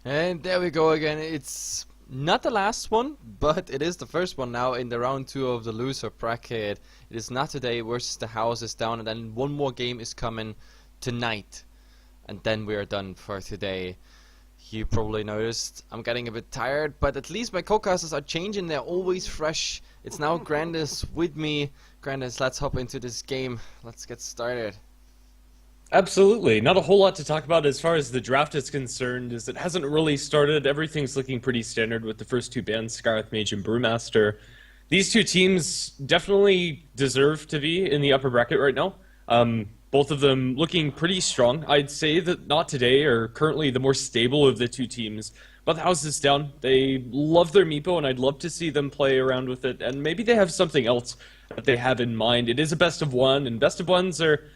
And there we go again. It's not the last one, but it is the first one now in the round 2 of the loser bracket. It is not today versus the houses down, and then one more game is coming tonight. And then we are done for today. You probably noticed I'm getting a bit tired, but at least my co-casters are changing. They're always fresh. It's now Grandis with me. Grandis, let's hop into this game. Let's get started. Absolutely. Not a whole lot to talk about as far as the draft is concerned, as it hasn't really started. Everything's looking pretty standard with the first two bands, Scarlet Mage and Brewmaster. These two teams definitely deserve to be in the upper bracket right now. Both of them looking pretty strong. I'd say that NoT Today are currently the more stable of the two teams. But the house is down. They love their Meepo, and I'd love to see them play around with it. And maybe they have something else that they have in mind. It is a best of one, and best of ones are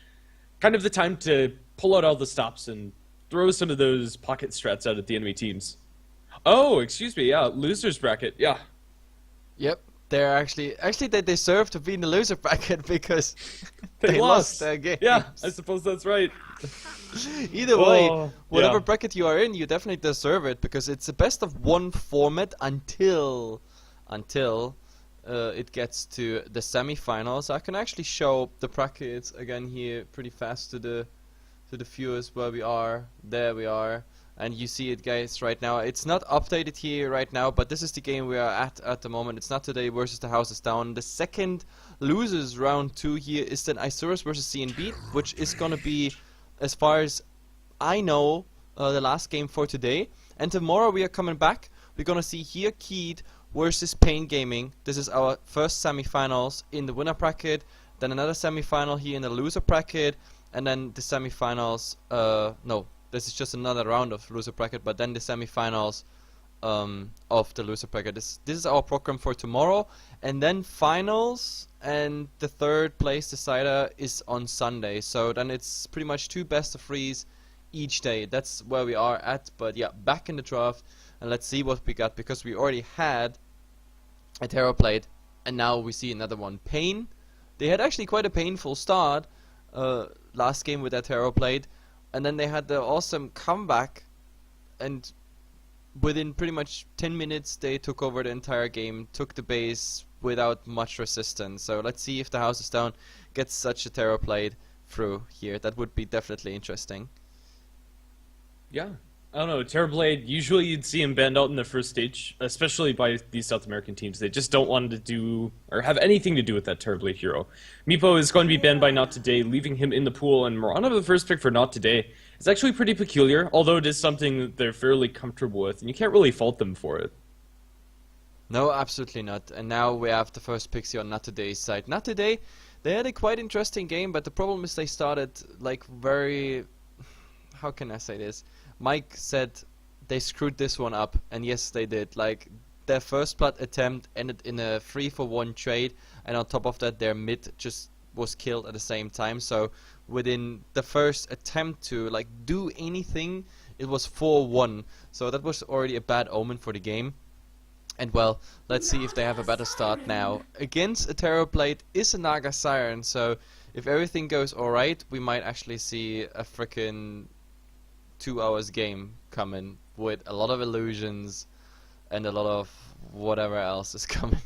kind of the time to pull out all the stops and throw some of those pocket strats out at the enemy teams. Oh, excuse me, yeah, losers bracket, yeah. Yep, they're actually they deserve to be in the loser bracket because they lost their game. Yeah, I suppose that's right. Either way, whatever bracket you are in, you definitely deserve it because it's a best of one format until it gets to the semi-finals. I can actually show the brackets again here pretty fast to the viewers where we are. There we are, and you see it, guys, right now. It's not updated here right now, but this is the game we are at the moment. It's NoT Today versus the houses down. The second losers round 2 here is then Isurus versus CNB, which is gonna be, as far as I know, the last game for today. And tomorrow we are coming back. We're gonna see here Keed versus Pain Gaming. This is our first semi-finals in the winner bracket, then another semi-final here in the loser bracket, and then the semi-finals, no, this is just another round of loser bracket, but then the semi-finals of the loser bracket. This is our program for tomorrow, and then finals, and the third place decider is on Sunday, so then it's pretty much 2 best of 3s each day. That's where we are at, but yeah, back in the draft. And let's see what we got, because we already had a Terror Blade, and now we see another one. Pain. They had actually quite a painful start last game with that Terror Blade, and then they had the awesome comeback, and within pretty much 10 minutes they took over the entire game, took the base without much resistance. So let's see if the house is down gets such a Terror Blade through here. That would be definitely interesting. Yeah. I don't know, Terrorblade, usually you'd see him banned out in the first stage, especially by these South American teams. They just don't want to do, or have anything to do with that Terrorblade hero. Meepo is going to be banned by NoT Today, leaving him in the pool, and Mirana, the first pick for NoT Today, is actually pretty peculiar, although it is something that they're fairly comfortable with, and you can't really fault them for it. No, absolutely not. And now we have the first picks here on NoT Today's side. NoT Today, they had a quite interesting game, but the problem is they started like very... how can I say this? Mike said they screwed this one up, and yes, they did. Like, their first plat attempt ended in a 3-for-1 trade, and on top of that, their mid just was killed at the same time. So within the first attempt to like do anything, it was 4-1. So that was already a bad omen for the game. And well, let's see if they have a better start now. Against a Terror Blade is a Naga Siren, so if everything goes alright, we might actually see a frickin' 2 hours game coming with a lot of illusions and a lot of whatever else is coming.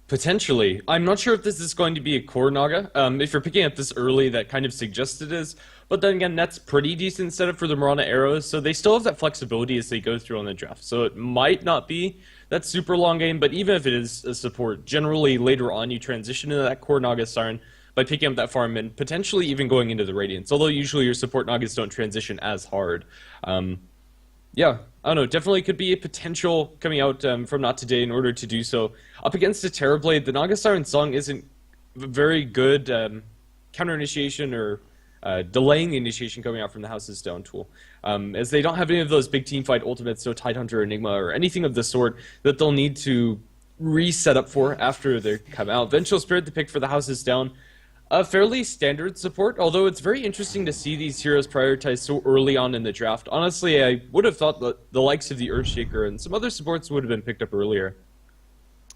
Potentially. I'm not sure if this is going to be a core Naga. If you're picking up this early, that kind of suggests it is. But then again, that's pretty decent setup for the Mirana arrows, so they still have that flexibility as they go through on the draft. So it might not be that super long game, but even if it is a support, generally later on you transition into that core Naga Siren by picking up that farm and potentially even going into the Radiance, although usually your support Nagas don't transition as hard. Yeah, I don't know, definitely could be a potential coming out from NoT Today in order to do so. Up against a Terrorblade, the Naga Siren song isn't very good counter-initiation or delaying the initiation coming out from the House's Down tool. As they don't have any of those big team fight ultimates, no Tidehunter, Enigma, or anything of the sort that they'll need to reset up for after they come out. Vengeful Spirit, the pick for the House's Down. A fairly standard support, although it's very interesting to see these heroes prioritized so early on in the draft. Honestly, I would have thought that the likes of the Earthshaker and some other supports would have been picked up earlier.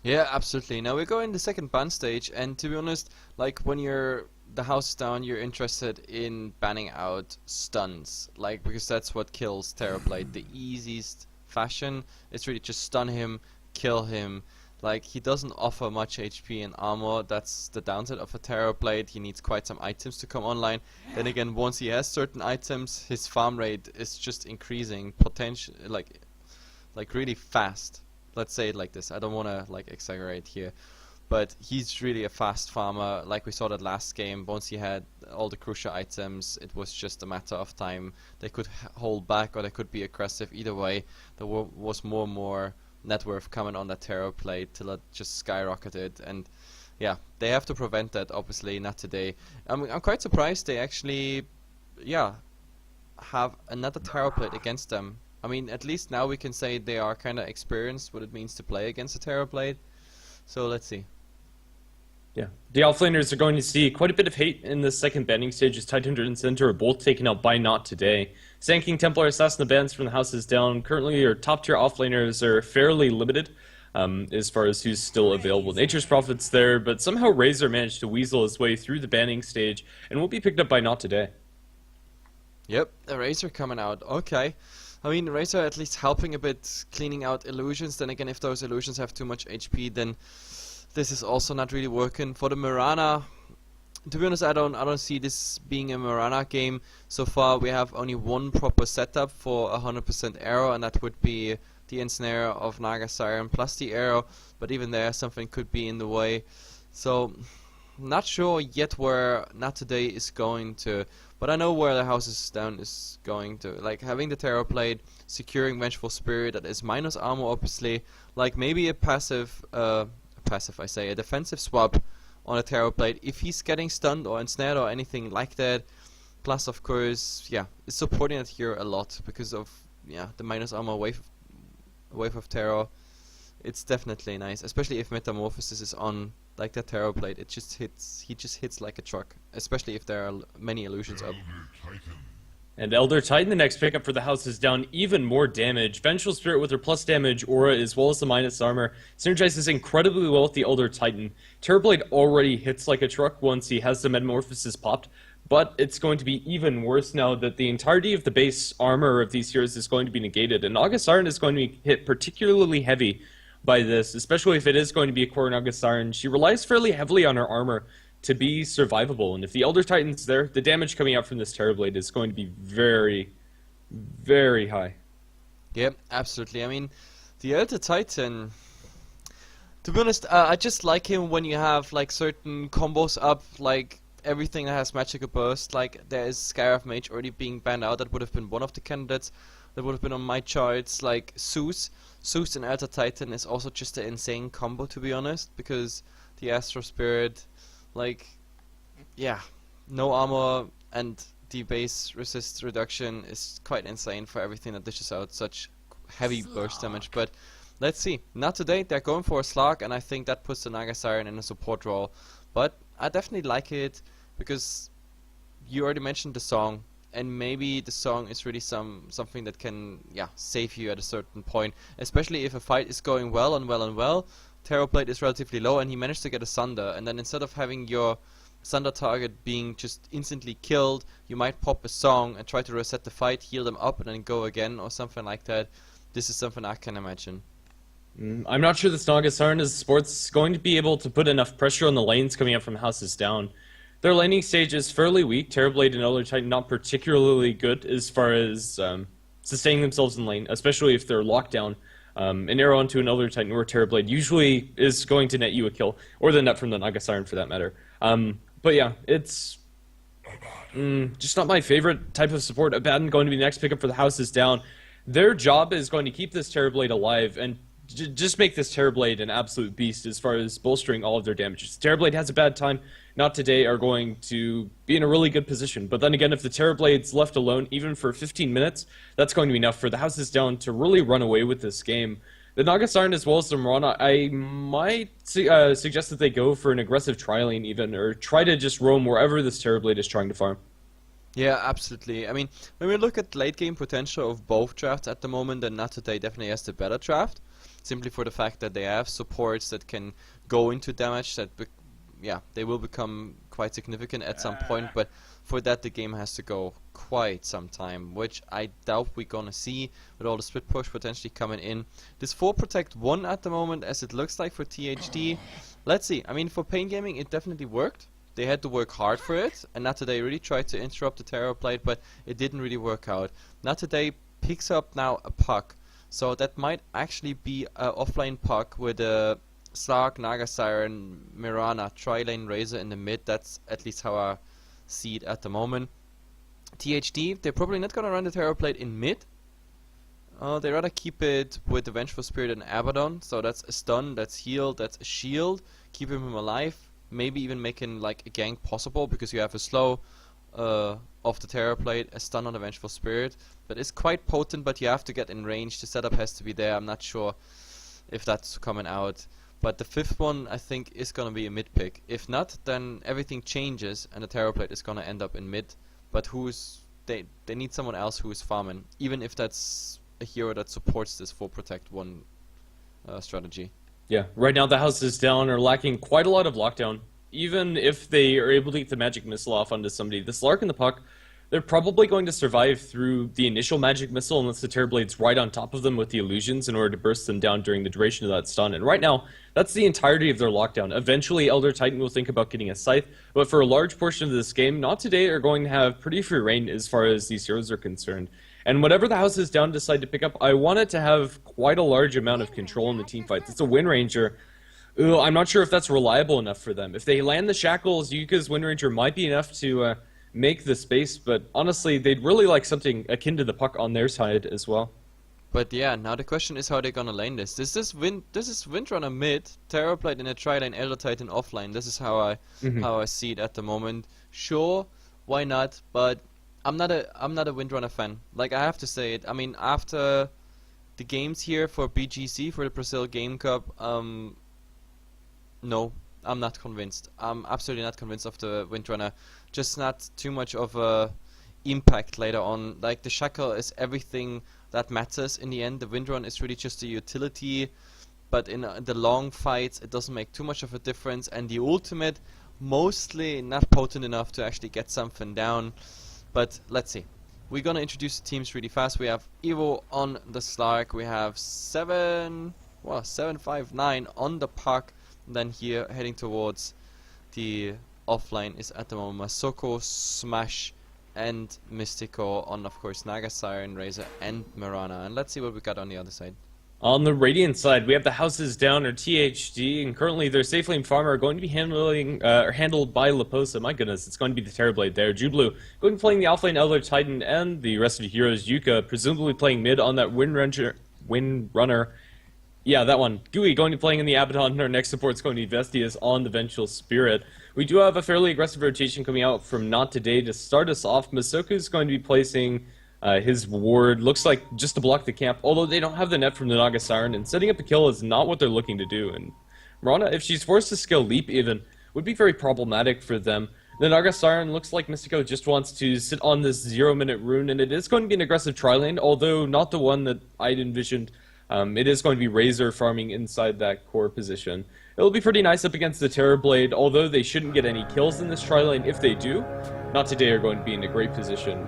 Yeah, absolutely. Now we're going the second ban stage, and to be honest, like when the house is down, you're interested in banning out stuns, like because that's what kills Terrorblade. The easiest fashion is really just stun him, kill him. Like, he doesn't offer much HP and armor. That's the downside of a Terrorblade. He needs quite some items to come online. Then again, once he has certain items, his farm rate is just increasing potential, like really fast. Let's say it like this. I don't want to like exaggerate here, but he's really a fast farmer. Like we saw that last game. Once he had all the crucial items, it was just a matter of time. They could hold back or they could be aggressive. Either way, there was more and more net worth coming on that Terrorblade till it just skyrocketed, and yeah, they have to prevent that. Obviously, not today. I'm quite surprised they actually, yeah, have another Terrorblade against them. I mean, at least now we can say they are kind of experienced what it means to play against a Terrorblade. So let's see. Yeah, the offlaners are going to see quite a bit of hate in the second banning stage as Tidehunter and Center are both taken out by NoT today. Sand King, Templar, Assassin, the bans from the houses down. Currently, your top tier offlaners are fairly limited as far as who's still available. Nature's Prophet's there, but somehow Razor managed to weasel his way through the banning stage and will be picked up by NoT today. Yep, a Razor coming out. Okay. I mean, Razor at least helping a bit, cleaning out illusions. Then again, if those illusions have too much HP, then this is also not really working. For the Mirana, to be honest, I don't see this being a Mirana game. So far, we have only one proper setup for 100% arrow, and that would be the Ensnare of Naga Siren plus the arrow. But even there, something could be in the way. So, not sure yet where NoT today is going to. But I know where the Houses Down is going to. Like, having the Terrorblade, securing Vengeful Spirit, that is minus armor, obviously. Like, maybe a a defensive swap on a Terrorblade if he's getting stunned or ensnared or anything like that. Plus, of course, yeah, it's supporting it here a lot because of, yeah, the minus armor wave of terror. It's definitely nice, especially if Metamorphosis is on, like that Terrorblade. It just hits, he just hits like a truck, especially if there are many illusions up. And Elder Titan, the next pickup for the house, is down even more damage. Vengeful Spirit with her plus damage aura as well as the minus armor synergizes incredibly well with the Elder Titan. Terrorblade already hits like a truck once he has the Metamorphosis popped, but it's going to be even worse now that the entirety of the base armor of these heroes is going to be negated, and Naga Siren is going to be hit particularly heavy by this, especially if it is going to be a core Naga Siren. She relies fairly heavily on her armor to be survivable, and if the Elder Titan's there, the damage coming out from this Terrorblade is going to be very, very high. Yep, absolutely. I mean, the Elder Titan, to be honest, I just like him when you have like certain combos up, like everything that has magical burst. Like there is Scarab Mage already being banned out. That would have been one of the candidates that would have been on my charts. Like Zeus and Elder Titan is also just an insane combo, to be honest, because the Astro Spirit, like, yeah, no armor and the base resist reduction is quite insane for everything that dishes out such heavy burst damage. But let's see. Not today. They're going for a slug, and I think that puts the Naga Siren in a support role. But I definitely like it because you already mentioned the song, and maybe the song is really something that can, yeah, save you at a certain point, especially if a fight is going well. Terrorblade is relatively low, and he managed to get a Sunder, and then instead of having your Sunder target being just instantly killed, you might pop a song and try to reset the fight, heal them up, and then go again, or something like that. This is something I can imagine. I'm not sure this Naga Siren as sports going to be able to put enough pressure on the lanes coming up from Houses Down. Their laning stage is fairly weak. Terrorblade and Elder Titan not particularly good as far as sustaining themselves in lane, especially if they're locked down. An arrow onto an Elder Titan or Terrorblade usually is going to net you a kill, or the net from the Naga Siren for that matter. But yeah, it's just not my favorite type of support. Abaddon going to be the next pickup for the Houses Down. Their job is going to keep this Terrorblade alive and just make this Terrorblade an absolute beast as far as bolstering all of their damages. Terrorblade has a bad time, Not Today are going to be in a really good position. But then again, if the Terrorblade's left alone, even for 15 minutes, that's going to be enough for the Houses Down to really run away with this game. The Naga Siren as well as the Mirana, I might suggest that they go for an aggressive tri-lane even, or try to just roam wherever this Terrorblade is trying to farm. Yeah, absolutely. I mean, when we look at late game potential of both drafts at the moment, then Not Today definitely has the better draft, simply for the fact that they have supports that can go into damage that, yeah, they will become quite significant at some point, but for that the game has to go quite some time, which I doubt we're gonna see with all the split push potentially coming in. This 4 Protect 1 at the moment, as it looks like for THD. Let's see. I mean, for Pain Gaming it definitely worked. They had to work hard for it, and Not Today really tried to interrupt the Terrorblade, but it didn't really work out. Not Today picks up now a puck, so that might actually be an offlane puck with a Slark, Naga Siren, Mirana, Tri-Lane Razor in the mid. That's at least how I see it at the moment. THD, they're probably not gonna run the Terrorblade in mid. They rather keep it with the Vengeful Spirit and Abaddon, so that's a stun, that's heal, that's a shield, keeping him alive. Maybe even making like a gank possible, because you have a slow of the Terrorblade, a stun on the Vengeful Spirit. That is quite potent, but you have to get in range. The setup has to be there. I'm not sure if that's coming out. But the 5th one, I think, is going to be a mid pick. If not, then everything changes and the Terrorblade is going to end up in mid. But they need someone else who is farming, even if that's a hero that supports this 4 Protect 1 strategy. Yeah, right now the Houses Down are lacking quite a lot of lockdown. Even if they are able to get the Magic Missile off onto somebody, the Slark and the Puck, they're probably going to survive through the initial Magic Missile unless the Terrorblade's right on top of them with the illusions in order to burst them down during the duration of that stun. And right now, that's the entirety of their lockdown. Eventually, Elder Titan will think about getting a Scythe, but for a large portion of this game, Not Today are going to have pretty free reign as far as these heroes are concerned. And whatever the Houses Down decide to pick up, I want it to have quite a large amount of control in the team fights. It's a Wind Ranger. Ooh, I'm not sure if that's reliable enough for them. If they land the Shackles, Yuka's Wind Ranger might be enough to make the space, but honestly, they'd really like something akin to the Puck on their side as well. But yeah, now the question is how they're gonna lane this. This is Windrunner mid, Terrorblade in a tri-lane, Elder Titan offline. This is how I see it at the moment. Sure, why not? But I'm not a Windrunner fan. Like, I have to say it. I mean, after the games here for BGC, for the Brazil Game Cup, no, I'm not convinced. I'm absolutely not convinced of the Windrunner. Just not too much of a impact later on. Like, the Shackle is everything that matters in the end. The Windrun is really just a utility, but in the long fights it doesn't make too much of a difference, and the ultimate mostly not potent enough to actually get something down. But let's see. We're gonna introduce the teams really fast. We have Evo on the Slark, we have 759 on the Puck, and then here heading towards the offline is at the moment Masoko, Smash, and Mystico on, of course, Naga Siren, Razor, and Mirana. And let's see what we got on the other side. On the Radiant side, we have the Houses Down, or THD, and currently their Safe Lane Farmer are going to be handled by Laposa. My goodness, it's going to be the Terrorblade there. Jublu going to be playing the offlane Elder Titan, and the rest of the heroes, Yuka, presumably playing mid on that Wind Runner. Yeah, that one. Gui going to be playing in the Abaddon, and our next support's going to be Vestius on the Vengeful Spirit. We do have a fairly aggressive rotation coming out from Not Today to start us off. Masoku's going to be placing his ward, looks like just to block the camp, although they don't have the net from the Naga Siren, and setting up a kill is not what they're looking to do. And Mirana, if she's forced to skill Leap even, would be very problematic for them. The Naga Siren looks like Mystico just wants to sit on this 0-minute rune, and it is going to be an aggressive tri-lane, although not the one that I'd envisioned. It is going to be Razor farming inside that core position. It'll be pretty nice up against the Terrorblade, although they shouldn't get any kills in this tri-lane. If they do, Not Today are going to be in a great position.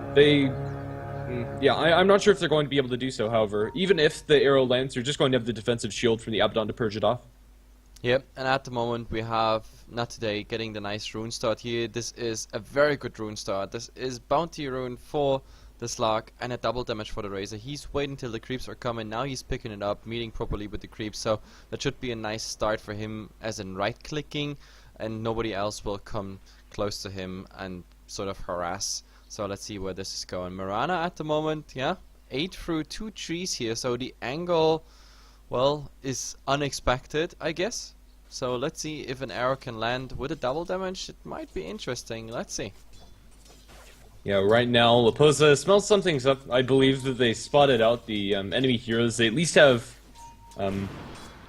I'm not sure if they're going to be able to do so, however. Even if the arrow lands, they're just going to have the defensive shield from the Abaddon to purge it off. Yep, and at the moment we have Not Today getting the nice rune start here. This is a very good rune start. This is bounty rune for the Slark and a double damage for the Razor. He's waiting till the creeps are coming. Now he's picking it up, meeting properly with the creeps. So that should be a nice start for him, as in right-clicking, and nobody else will come close to him and sort of harass. So let's see where this is going. Mirana at the moment, yeah, 8 through 2 trees here. So the angle well, is unexpected, I guess. So let's see if an arrow can land with a double damage. It might be interesting. Let's see. Yeah, right now, Leposa smells something's up. I believe that they spotted out the enemy heroes. They at least have,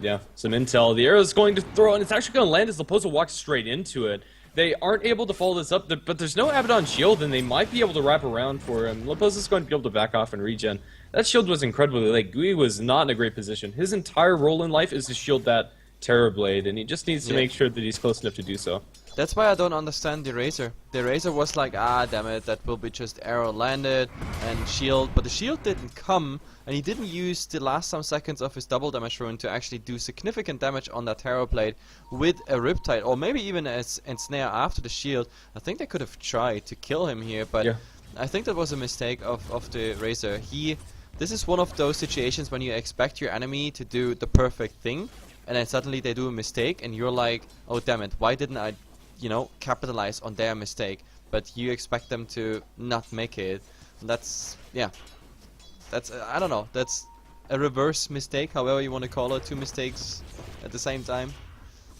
yeah, some intel. The arrow is going to throw, and it's actually going to land as Leposa walks straight into it. They aren't able to follow this up, but there's no Abaddon shield, and they might be able to wrap around for him. Leposa's going to be able to back off and regen. That shield was incredibly late. Gui was not in a great position. His entire role in life is to shield that Terror Blade, and he just needs to make sure that he's close enough to do so. That's why I don't understand the Razor. The Razor was like, ah, damn it, that will be just arrow landed and shield, but the shield didn't come, and he didn't use the last some seconds of his double damage rune to actually do significant damage on that Terror Blade with a Riptide, or maybe even as Ensnare after the shield. I think they could have tried to kill him here, but I think that was a mistake of the Razor. This is one of those situations when you expect your enemy to do the perfect thing, and then suddenly they do a mistake, and you're like, oh damn it, why didn't I, you know, capitalize on their mistake? But you expect them to not make it. And that's, yeah, that's, I don't know, that's a reverse mistake, however you want to call it, two mistakes at the same time.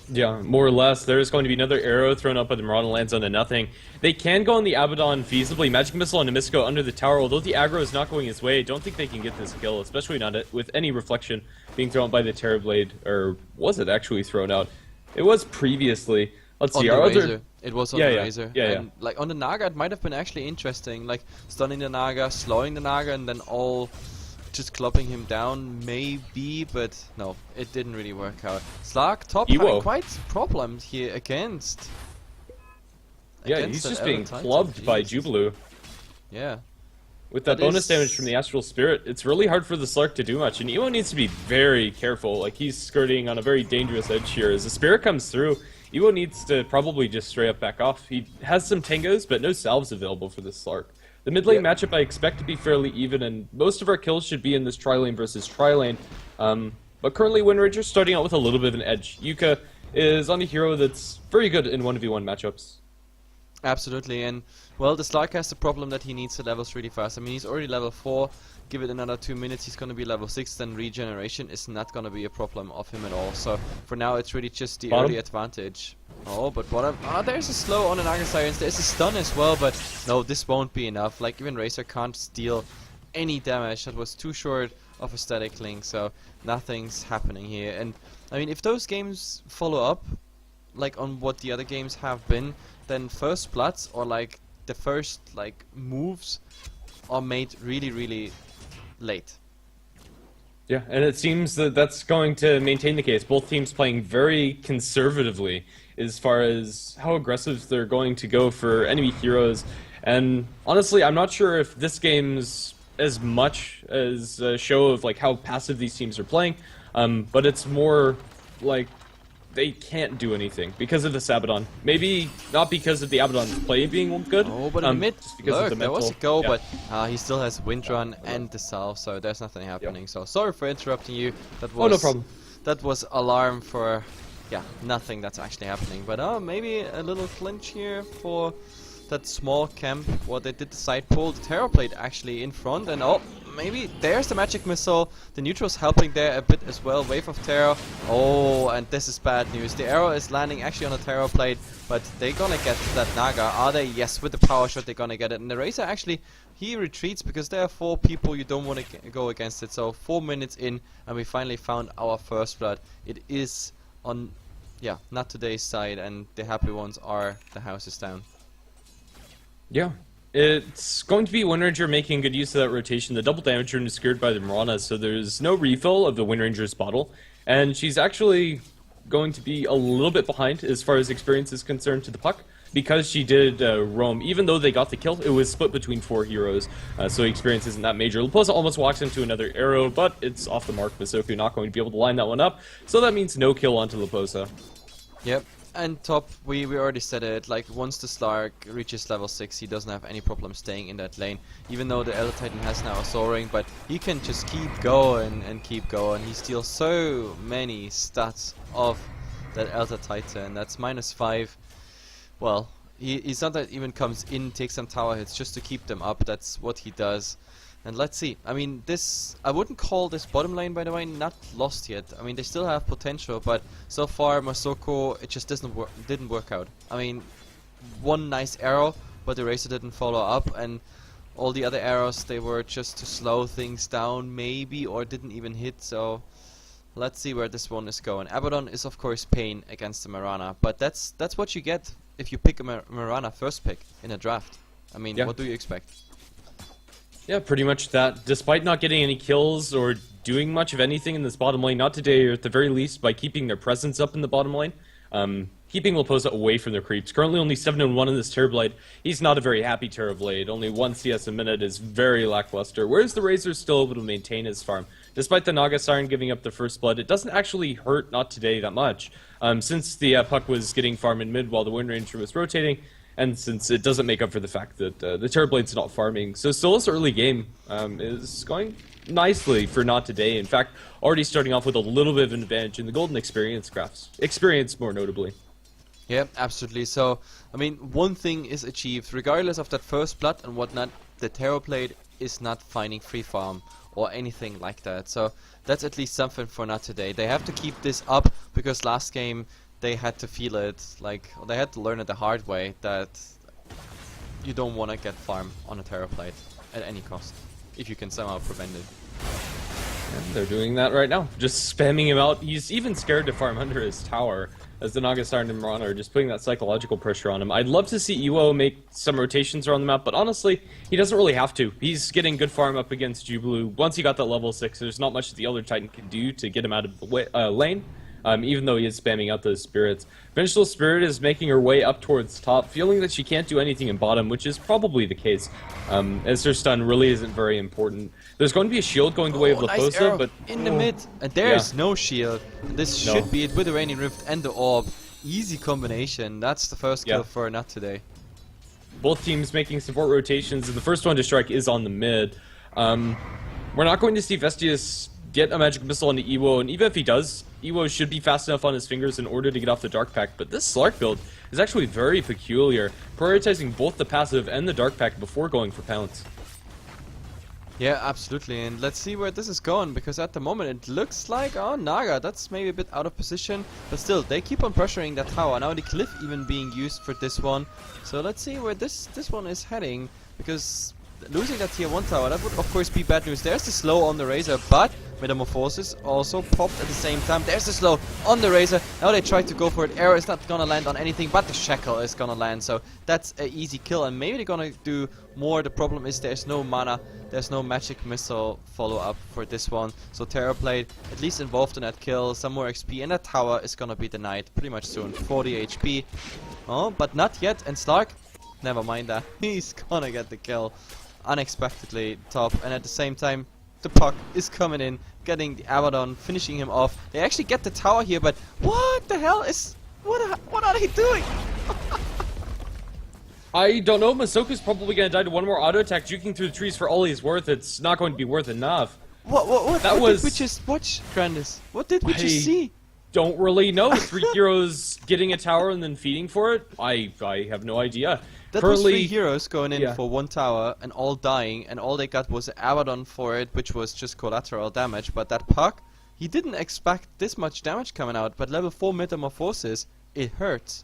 Yeah, more or less. There's going to be another arrow thrown up, but the Marauder lands onto nothing. They can go on the Abaddon feasibly. Magic Missile on Namisco under the tower, although the aggro is not going his way. I don't think they can get this kill, especially not with any reflection being thrown by the Terror Blade. Or was it actually thrown out? It was previously. Let's see. Our other... It was on the Razor. Yeah. Like on the Naga, it might have been actually interesting. Like stunning the Naga, slowing the Naga, and then all just clubbing him down, maybe, but no, it didn't really work out. Slark top having quite problems here against. Yeah, he's just being clubbed by Jubilu. Yeah. With that bonus damage from the Astral Spirit, it's really hard for the Slark to do much, and Ewo needs to be very careful. Like, he's skirting on a very dangerous edge here. As the Spirit comes through, Ewo needs to probably just straight up back off. He has some Tangos, but no salves available for this Slark. The mid lane matchup I expect to be fairly even, and most of our kills should be in this tri-lane versus tri-lane. But currently Windranger's starting out with a little bit of an edge. Yuka is on a hero that's very good in 1v1 matchups. Absolutely, and well, the Slark has the problem that he needs the levels really fast. I mean, he's already level 4. Give it another 2 minutes, he's going to be level 6, then regeneration is not going to be a problem of him at all. So for now, it's really just the early advantage. Oh, but bottom. Oh, there's a slow on the Naga Sirens. There's a stun as well, but no, this won't be enough. Like, even Razor can't steal any damage. That was too short of a static link, so nothing's happening here. And I mean, if those games follow up, like on what the other games have been, then first bloods or like the first like moves are made really, really late. Yeah, and it seems that that's going to maintain the case. Both teams playing very conservatively as far as how aggressive they're going to go for enemy heroes. And honestly, I'm not sure if this game's as much as a show of like how passive these teams are playing, but it's more like they can't do anything because of this Abaddon. Maybe not because of the Abaddon's play being good. Oh, but in mid, just because look, of the mental. there was a go, but he still has Wind Run and the Salve, so there's nothing happening. So sorry for interrupting you. That was no problem. That was alarm for, nothing that's actually happening. But maybe a little clinch here for that small camp. Well, they did the side pull, the Terror Blade actually in front, and maybe there's the Magic Missile. The neutral's helping there a bit as well. Wave of Terror. Oh, and this is bad news. The arrow is landing actually on a Terror Blade, but they're gonna get that Naga. Are they? Yes, with the power shot they're gonna get it. And the Razor actually, he retreats because there are 4 people you don't want to go against it. So 4 minutes in, and we finally found our first blood. It is on, not today's side, and the happy ones are the houses down. Yeah. It's going to be Windranger making good use of that rotation. The double damage rune is secured by the Mirana, so there's no refill of the Windranger's bottle. And she's actually going to be a little bit behind as far as experience is concerned to the puck. Because she did roam, even though they got the kill, it was split between 4 heroes, so experience isn't that major. Leposa almost walks into another arrow, but it's off the mark. Masoku not going to be able to line that one up, so that means no kill onto Leposa. Yep. And top, we already said it, like once the Slark reaches level 6, he doesn't have any problem staying in that lane. Even though the Elder Titan has now a soaring, but he can just keep going and keep going. He steals so many stats of that Elder Titan. That's -5. Well, he sometimes even comes in, takes some tower hits just to keep them up. That's what he does. And let's see. I mean, this, I wouldn't call this bottom lane, by the way, not lost yet. I mean, they still have potential, but so far Masoko, it just didn't work out. I mean, one nice arrow, but the Razor didn't follow up, and all the other arrows, they were just to slow things down, maybe, or didn't even hit. So let's see where this one is going. Abaddon is of course pain against the Mirana, but that's what you get if you pick a Mirana first pick in a draft. I mean, Yeah. what do you expect? Yeah, pretty much that. Despite not getting any kills or doing much of anything in this bottom lane, not today, or at the very least by keeping their presence up in the bottom lane, keeping Leposa away from their creeps. Currently only 7-1 in this Terrorblade. He's not a very happy Terrorblade. Only 1 CS a minute is very lackluster, whereas the Razor's still able to maintain his farm. Despite the Naga Siren giving up the first blood, it doesn't actually hurt Not Today that much. Since the Puck was getting farm in mid while the Wind Ranger was rotating, and since it doesn't make up for the fact that the Terrorblade's not farming. So still this early game is going nicely for Not Today. In fact, already starting off with a little bit of an advantage in the Golden Experience graphs. Experience more notably. Yeah, absolutely. So, I mean, one thing is achieved, regardless of that first blood and whatnot, the Terrorblade is not finding free farm or anything like that. So, that's at least something for Not Today. They have to keep this up, because last game they had to feel it, like, they had to learn it the hard way, that you don't want to get farm on a Terrorblade at any cost, if you can somehow prevent it. And they're doing that right now, just spamming him out. He's even scared to farm under his tower, as the Naga Siren and Mirana are just putting that psychological pressure on him. I'd love to see Iwo make some rotations around the map, but honestly, he doesn't really have to. He's getting good farm up against Jubilu. Once he got that level 6, there's not much the Elder Titan can do to get him out of the lane. Even though he is spamming out those spirits. Vengeful Spirit is making her way up towards top, feeling that she can't do anything in bottom, which is probably the case, as her stun really isn't very important. There's going to be a shield going the way of Nice Leposa, arrow but in the mid, and there's no shield. This should be it with the Raining Rift and the Orb. Easy combination. That's the first kill for Not Today. Both teams making support rotations, and the first one to strike is on the mid. We're not going to see Vestius get a magic missile onto Ewo, and even if he does, Ewo should be fast enough on his fingers in order to get off the Dark Pack. But this Slark build is actually very peculiar, prioritizing both the passive and the Dark Pack before going for pounce. Yeah, absolutely, and let's see where this is going, because at the moment it looks like, oh, Naga, that's maybe a bit out of position, but still, they keep on pressuring that tower. Now the cliff even being used for this one, so let's see where this one is heading, because losing that tier 1 tower, that would of course be bad news. There's the slow on the Razor, but Metamorphosis also popped at the same time. There's the slow on the Razor. Now they try to go for it. Arrow is not gonna land on anything, but the Shackle is gonna land. So that's an easy kill, and maybe they're gonna do more. The problem is there's no mana. There's no magic missile follow-up for this one. So Terrorblade at least involved in that kill. Some more XP, and that tower is gonna be denied pretty much soon. 40 HP. Oh, but not yet. And Slark, never mind that. He's gonna get the kill unexpectedly top, and at the same time the Puck is coming in, getting the Abaddon, finishing him off. They actually get the tower here, but what the hell is... What are they doing? I don't know. Masoka's probably going to die to one more auto attack, juking through the trees for all he's worth. It's not going to be worth enough. What did we just watch, Grandis? What did we just see? Don't really know. 3 heroes getting a tower and then feeding for it? I have no idea. That Currently, was 3 heroes going in for 1 tower and all dying, and all they got was Abaddon for it, which was just collateral damage. But that Puck, he didn't expect this much damage coming out, but level 4 Metamorphosis, it hurts.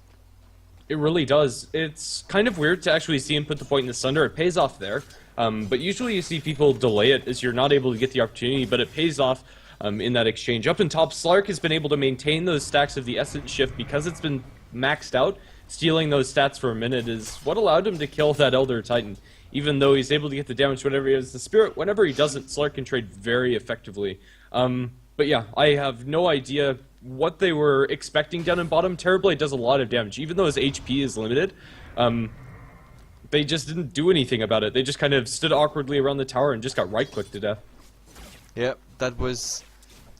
It really does. It's kind of weird to actually see him put the point in the Sunder. It pays off there. But usually you see people delay it as you're not able to get the opportunity, but it pays off in that exchange. Up in top, Slark has been able to maintain those stacks of the Essence Shift because it's been maxed out. Stealing those stats for a minute is what allowed him to kill that Elder Titan. Even though he's able to get the damage whenever he has the Spirit, whenever he doesn't, Slark can trade very effectively. But yeah, I have no idea what they were expecting down in bottom. Terrorblade does a lot of damage, even though his HP is limited. They just didn't do anything about it. They just kind of stood awkwardly around the tower and just got right-clicked to death. Yep, that was...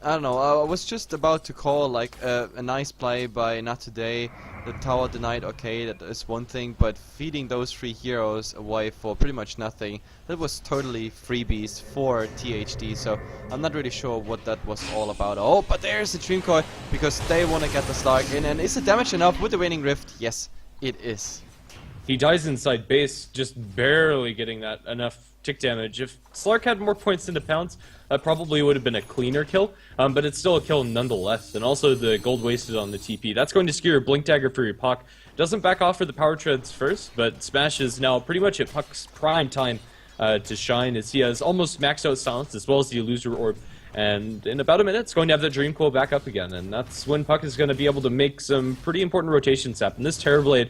I don't know, I was just about to call like a nice play by Not Today. The tower denied, okay, that is one thing, but feeding those 3 heroes away for pretty much nothing, that was totally freebies for THD, so I'm not really sure what that was all about. Oh, but there's the Dream Coil, because they want to get the Slark in, and is the damage enough with the Raining Rift? Yes, it is. He dies inside base, just barely getting that enough tick damage. If Slark had more points into pounce, that probably would have been a cleaner kill, but it's still a kill nonetheless. And also the gold wasted on the TP. That's going to skew your Blink Dagger for your Puck. Doesn't back off for the power treads first, but Smash is now pretty much at Puck's prime time to shine, as he has almost maxed out Silence as well as the Illusory Orb. And in about a minute, it's going to have the Dream Coil back up again, and that's when Puck is going to be able to make some pretty important rotations happen. This Terrorblade,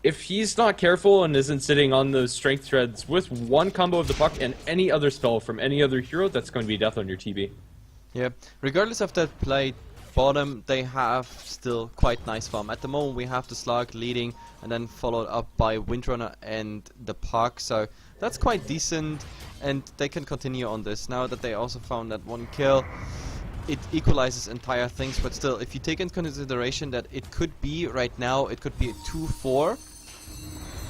if he's not careful and isn't sitting on those strength treads with one combo of the Puck and any other spell from any other hero, that's going to be death on your TB. Yeah, regardless of that play, bottom, they have still quite nice farm. At the moment, we have the Slug leading and then followed up by Windrunner and the Puck, so that's quite decent, and they can continue on this. Now that they also found that one kill, it equalizes entire things, but still, if you take into consideration that it could be, right now, it could be a 2-4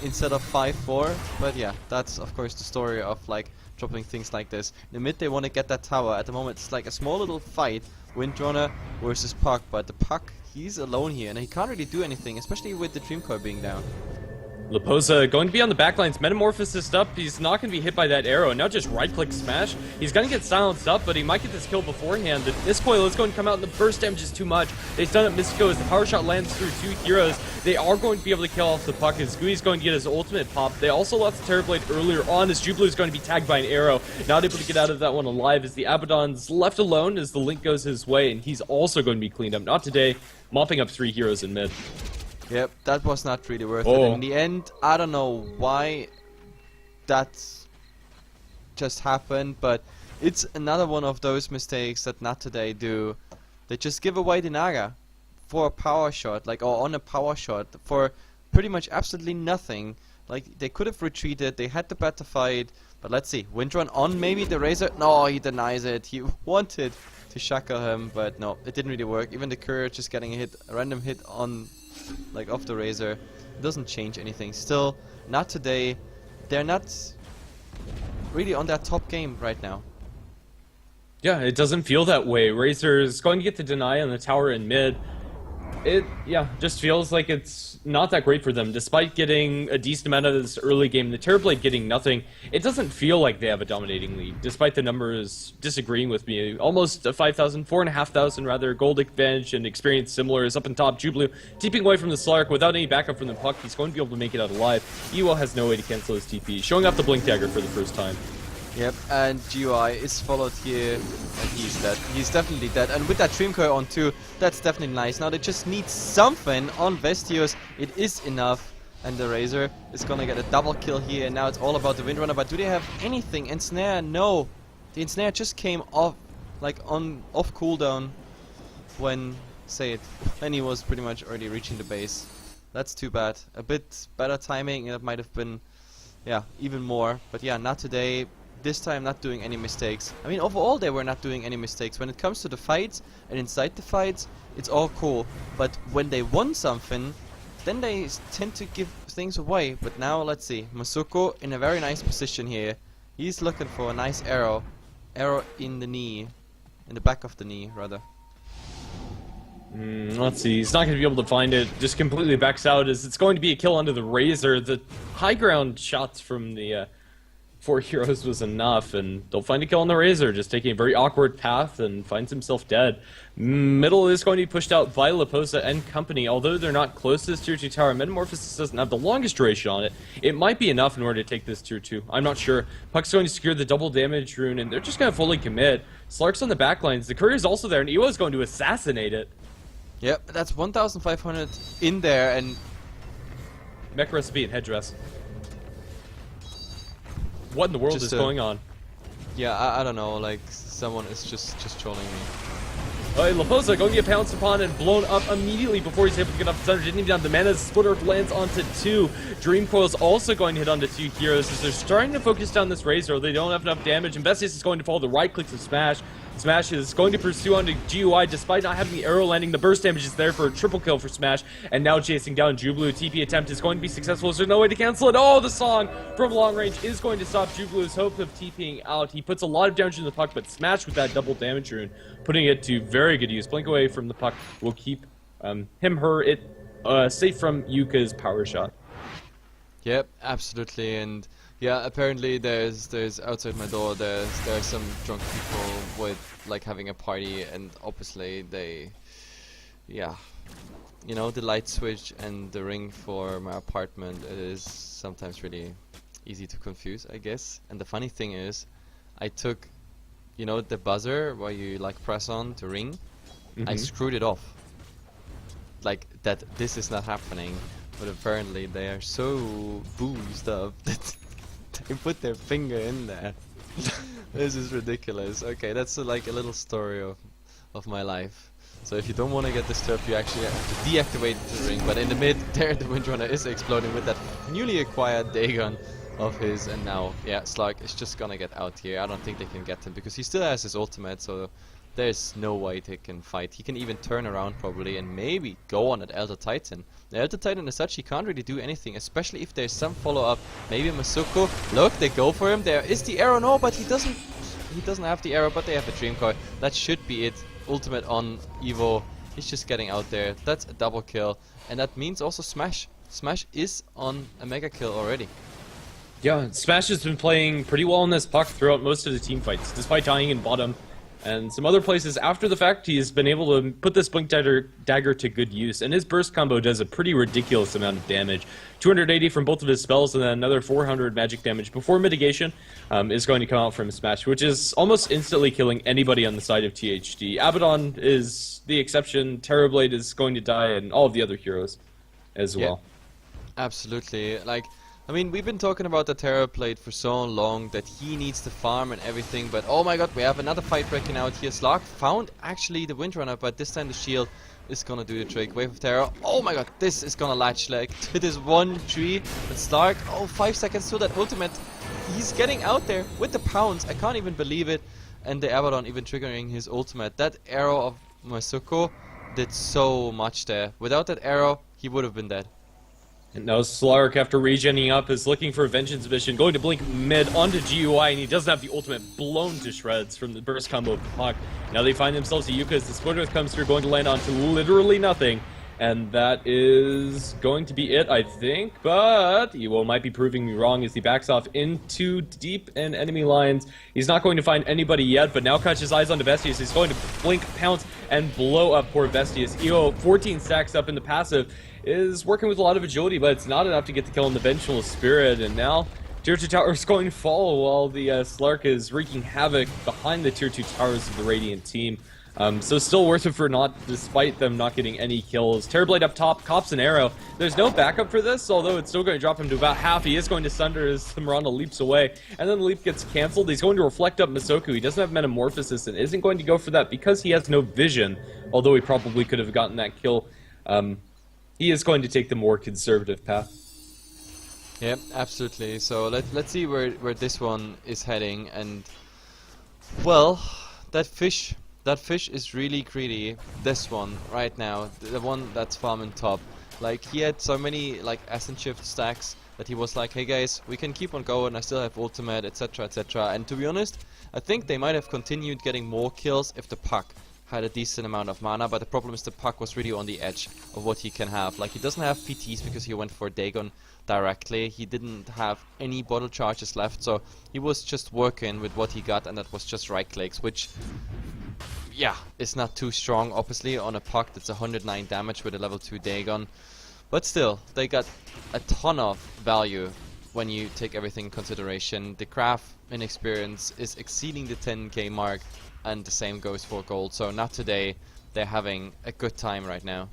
instead of 5-4, but yeah, that's of course the story of like dropping things like this. In the mid, they want to get that tower. At the moment, it's like a small little fight, Windrunner versus Puck, but the Puck, he's alone here, and he can't really do anything, especially with the Dream Coil being down. Leposa going to be on the backlines, Metamorphosis up, he's not going to be hit by that arrow, and now just right-click Smash. He's going to get silenced up, but he might get this kill beforehand. This coil is going to come out, and the burst damage is too much. They stun up Mystico as the power shot lands through two heroes. They are going to be able to kill off the Puck, as Gooey's going to get his ultimate pop. They also lost the Terrorblade earlier on, as Jubilee is going to be tagged by an arrow. Not able to get out of that one alive, as the Abaddon's left alone as the Link goes his way, and he's also going to be cleaned up. Not today, mopping up 3 heroes in mid. Yep, that was not really worth it. In the end, I don't know why that just happened, but it's another one of those mistakes that NoT today do. They just give away the Naga for a power shot, like, or on a power shot, for pretty much absolutely nothing. Like, they could have retreated, they had the better fight, but let's see. Windrun on maybe the Razor? No, he denies it. He wanted to shackle him, but no, it didn't really work. Even the Courier just getting a hit, a random hit on, like, off the Razor, it doesn't change anything. Still, not today. They're not really on that top game right now. Yeah, it doesn't feel that way. Razor's going to get the deny on the tower in mid. It, yeah, just feels like it's not that great for them. Despite getting a decent amount of this early game, the Terrorblade getting nothing, it doesn't feel like they have a dominating lead, despite the numbers disagreeing with me. Almost a 5,000, 4,500 rather, gold advantage and experience similar is up on top. Jubilee TPing away from the Slark without any backup from the Puck. He's going to be able to make it out alive. Ewell has no way to cancel his TP, showing off the Blink Dagger for the first time. Yep, and GUI is followed here, and he's dead. He's definitely dead, and with that Dream Coil on too, that's definitely nice. Now they just need something on Vestios. It is enough, and the Razor is gonna get a double kill here, and now it's all about the Windrunner. But do they have anything? Ensnare? No. The Ensnare just came off, like, off cooldown when, when he was pretty much already reaching the base. That's too bad. A bit better timing, and it might have been, yeah, even more. But yeah, not today. This time not doing any mistakes. I mean, overall they were not doing any mistakes. When it comes to the fights and inside the fights, it's all cool. But when they won something, then they tend to give things away. But now, let's see. Masuko in a very nice position here. He's looking for a nice arrow. Arrow in the knee. In the back of the knee, rather. Let's see, he's not going to be able to find it. Just completely backs out as it's going to be a kill under the Razor. The high ground shots from the 4 heroes was enough, and they'll find a kill on the Razor, just taking a very awkward path and finds himself dead. Middle is going to be pushed out by Leposa and company. Although they're not close to this tier 2 tower, Metamorphosis doesn't have the longest duration on it. It might be enough in order to take this tier 2. I'm not sure. Puck's going to secure the double damage rune, and they're just going to fully commit. Slark's on the backlines. The Courier's also there, and Iwo's going to assassinate it. Yep, that's 1,500 in there, and Mech recipe and headdress. What in the world is going on? Yeah, I don't know, like, someone is just trolling me. Alright, Leposa going to get pounced upon and blown up immediately before he's able to get up the center. Didn't even have the mana. Splitter lands onto 2. Dream Coil's also going to hit onto 2 heroes as they're starting to focus down this Razor. They don't have enough damage, and Vestius is going to follow the right clicks of Smash. Smash is going to pursue onto GUI despite not having the arrow landing. The burst damage is there for a triple kill for Smash, and now chasing down Jubilee. TP attempt is going to be successful, so there's no way to cancel it. Oh, the song from long range is going to stop Jubilee's hope of TPing out. He puts a lot of damage in the Puck, but Smash with that double damage rune, putting it to very good use. Blink away from the Puck will keep it safe from Yuka's power shot. Yep, absolutely, and Yeah, apparently there's outside my door there's some drunk people with like having a party, and obviously they, yeah, you know, the light switch and the ring for my apartment, it is sometimes really easy to confuse, I guess. And the funny thing is, I took, you know, the buzzer where you like press on to ring, I screwed it off. Like that this is not happening, but apparently they are so boozed up that they put their finger in there. This is ridiculous. Okay, that's like a little story of my life. So if you don't want to get disturbed, you actually have to deactivate the ring. But in the mid, there the Windrunner is exploding with that newly acquired Dagon of his, and now, yeah, Slark is just gonna get out here. I don't think they can get him because he still has his ultimate, so there's no way they can fight. He can even turn around probably and maybe go on at Elder Titan. The Elder Titan as such, he can't really do anything, especially if there's some follow-up. Maybe Masuko. Look, they go for him. There is the arrow. No, but he doesn't have the arrow, but they have the Dream Coil. That should be it. Ultimate on Evo. He's just getting out there. That's a double kill. And that means also Smash. Smash is on a mega kill already. Yeah, Smash has been playing pretty well in this puck throughout most of the team fights, despite dying in bottom and some other places after the fact. He's been able to put this Blink Dagger to good use, and his burst combo does a pretty ridiculous amount of damage. 280 from both of his spells, and then another 400 magic damage before mitigation is going to come out from Smash, which is almost instantly killing anybody on the side of THD. Abaddon is the exception, Terrorblade is going to die, and all of the other heroes as well. Absolutely. Like, I mean, we've been talking about the Terrorblade for so long that he needs to farm and everything, but oh my god, we have another fight breaking out here. Slark found actually the Windrunner, but this time the shield is gonna do the trick. Wave of Terror. Oh my god, this is gonna latch like to this one tree. But Slark, 5 seconds to that ultimate. He's getting out there with the pounds. I can't even believe it. And the Abaddon even triggering his ultimate. That arrow of Masuko did so much there. Without that arrow, he would have been dead. And now Slark, after regenning up, is looking for a Vengeance Mission, going to blink mid onto GUI, and he doesn't have the ultimate, blown to shreds from the burst combo of the puck. Now they find themselves a Yuka as the Splitter comes through, going to land onto literally nothing. And that is going to be it, I think, but Ewo might be proving me wrong as he backs off into deep in enemy lines. He's not going to find anybody yet, but now catches eyes onto Vestius. He's going to blink, pounce, and blow up poor Vestius. Ewo, 14 stacks up in the passive, is working with a lot of agility, but it's not enough to get the kill on the Vengeful Spirit, and now Tier 2 Tower is going to fall while the Slark is wreaking havoc behind the Tier 2 towers of the Radiant team. So still worth it for NoT, despite them not getting any kills. Terrorblade up top, cops an arrow. There's no backup for this, although it's still going to drop him to about half. He is going to sunder as Miranda leaps away, and then the leap gets cancelled. He's going to reflect up Masoku. He doesn't have Metamorphosis and isn't going to go for that because he has no vision, although he probably could have gotten that kill. He is going to take the more conservative path. Yep, absolutely. So let's see where this one is heading. And well, that fish is really greedy. This one right now, the one that's farming top. Like, he had so many like Ascent Shift stacks that he was like, hey guys, we can keep on going, I still have ultimate, etc, etc. And to be honest, I think they might have continued getting more kills if the puck had a decent amount of mana, but the problem is the puck was really on the edge of what he can have. Like, he doesn't have PTs because he went for Dagon directly. He didn't have any bottle charges left, so he was just working with what he got, and that was just right clicks, which, yeah, is not too strong, obviously, on a puck that's 109 damage with a level 2 Dagon. But still, they got a ton of value when you take everything in consideration. The craft in experience is exceeding the 10k mark, and the same goes for gold. So not today, they're having a good time right now.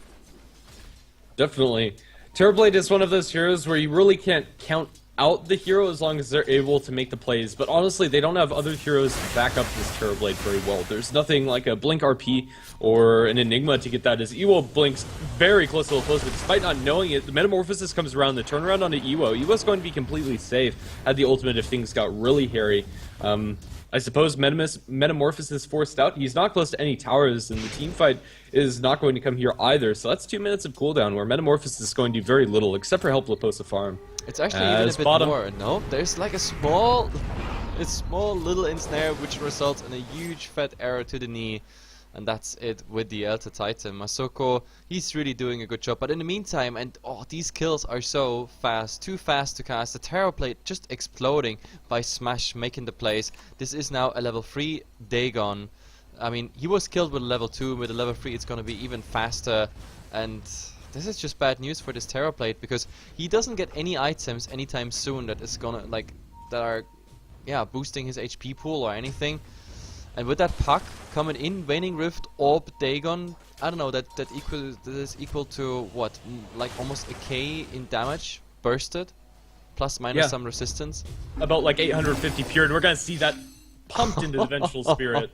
Definitely. Terrorblade is one of those heroes where you really can't count out the hero as long as they're able to make the plays, but honestly they don't have other heroes to back up this Terrorblade very well. There's nothing like a Blink RP or an Enigma to get that, as Ewo blinks very close to the post, but despite not knowing it, the Metamorphosis comes around, the turnaround onto Ewo. Ewo's going to be completely safe, had the ultimate if things got really hairy. I suppose Metamorphosis forced out. He's not close to any towers, and the team fight is not going to come here either. So that's 2 minutes of cooldown, where Metamorphosis is going to do very little, except for help Leposa farm. It's actually even a bit bottom. more. No, there's like a small little ensnare, which results in a huge fat arrow to the knee. And that's it with the Elder Titan. Masoko, he's really doing a good job. But in the meantime, and these kills are so fast, too fast to cast. The Terror Plate just exploding by Smash making the plays. This is now a level 3 Dagon. I mean, he was killed with a level 2. With a level 3, it's gonna be even faster. And this is just bad news for this Terror Plate, because he doesn't get any items anytime soon that is gonna, like, that are, yeah, boosting his HP pool or anything. And with that puck coming in, Waning Rift, Orb, Dagon, I don't know, that is equal to what, like almost a K in damage bursted, plus minus some resistance. About like 850 pure, and we're gonna see that pumped into the Vengeful Spirit.